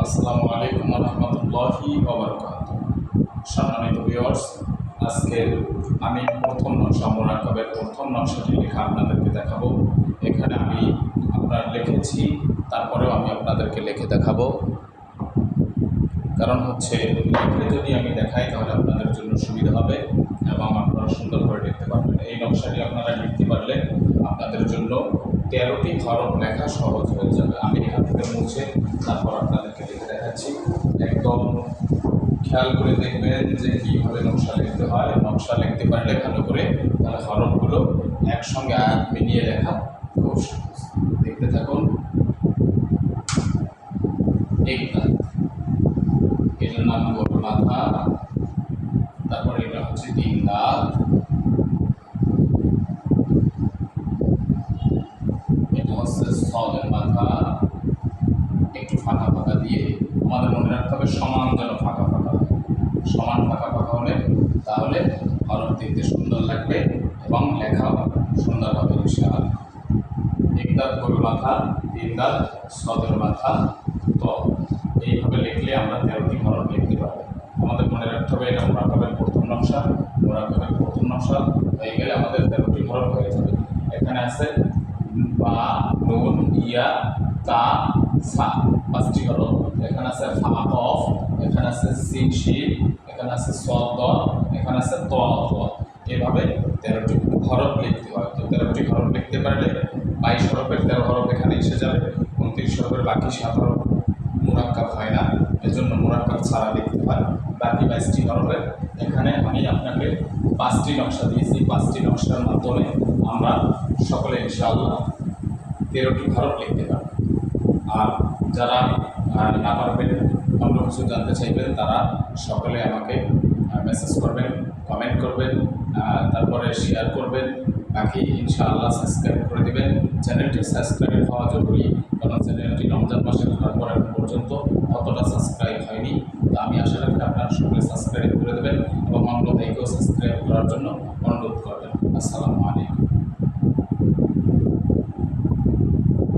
আসসালামু আলাইকুম ওয়া রাহমাতুল্লাহি ওয়া বারাকাতুহু। সম্মানিত ভিউয়ার্স, আজকে আমি প্রথম নকশা মোরাক্কাবের প্রথম নকশাটি লেখা আপনাদেরকে দেখাবো। এখানে আমি আপনার লিখেছি, তারপরেও আমি আপনাদেরকে লিখে দেখাবো। কারণ হচ্ছে লিখে যদি আমি দেখাই তাহলে আপনাদের জন্য সুবিধা হবে এবং আপনারা সুন্দর করে লিখতে পারবেন। এই নকশাটি আপনারা লিখতে পারলে আপনাদের জন্য 13টি হরফ লেখা সহজ হয়ে যাবে। আমি এখান থেকে মুছে তারপর আপনাদেরকে লিখে দেখাচ্ছি। একদম খেয়াল করে দেখবেন যে কীভাবে নকশা লিখতে হয়। নকশা লিখতে পারলে ভালো করে তাহলে হরফগুলো একসঙ্গে আয়াত মিলিয়ে লেখা খুব সহজ। দেখতে থাকুন। এটার নাম গোল মাথা, তারপরে এটা হচ্ছে 3 দাঁত, এটা হচ্ছে সদের মাথা। একটু ফাঁকা ফাঁকা দিয়ে আমাদের মনে রাখতে হবে সমান যেন ফাঁকা ফাঁকা হয়। সমান ফাঁকা ফাঁকা হলে তাহলে হরফ দেখতে সুন্দর লাগবে এবং লেখাও সুন্দর হবে ইনশাআল্লাহ। 1 দাঁত গোল মাথা, 3 দাঁত সদের মাথা, ত। এইভাবে লিখলে আমরা 13টি হরফ লিখতে পারবো। আমাদের মনে রাখতে হবে এটা মোরাক্কাবের প্রথম নকশা। মোরাক্কাবের প্রথম নকশা হয়ে গেলে আমাদের 13টি হরফ হয়ে যাবে। এখানে আছে বা, নুন, ইয়া, তা, সা, 5টি হরফ। এখানে আছে ফা, কফ, এখানে আছে সিন, শিন, এখানে আছে সদ, দ, এখানে আছে ত, ত। এভাবে 13টি হরফ লিখতে হয়। তো 13টি হরফ লিখতে পারলে 22 হরফের 13 হরফ এখানে এসে যাবে। 29 হরফের বাকি 7 হরফ মোরাক্কাব হয় না, এজন্য মোরাক্কাব ছাড়া লিখতে হয়। বাকি 22টি হরফের এখানে আমি আপনাকে 5টি নকশা দিয়েছি। 5টি নকশার মাধ্যমে আমরা সকলে ইনশাআল্লাহ 13টি হরফ লিখতে পারব। আর যারা না পারবেন, অন্য কিছু জানতে চাইবেন, তারা সকলে আমাকে মেসেজ করবেন, কমেন্ট করবেন, তারপরে শেয়ার করবেন। বাকি ইনশাআল্লাহ সাবস্ক্রাইব করে দেবেন। চ্যানেলটি সাবস্ক্রাইব হওয়া জরুরি, কারণ চ্যানেলটি রমজান মাসে খোলার পর এখন পর্যন্ত অতটা সাবস্ক্রাইব হয়নি। তো আমি আশা রাখি আপনারা সকলে সাবস্ক্রাইব করে দেবেন এবং অন্য ভাইকেও সাবস্ক্রাইব করার জন্য অনুরোধ করবেন। আসসালামু আলাইকুম।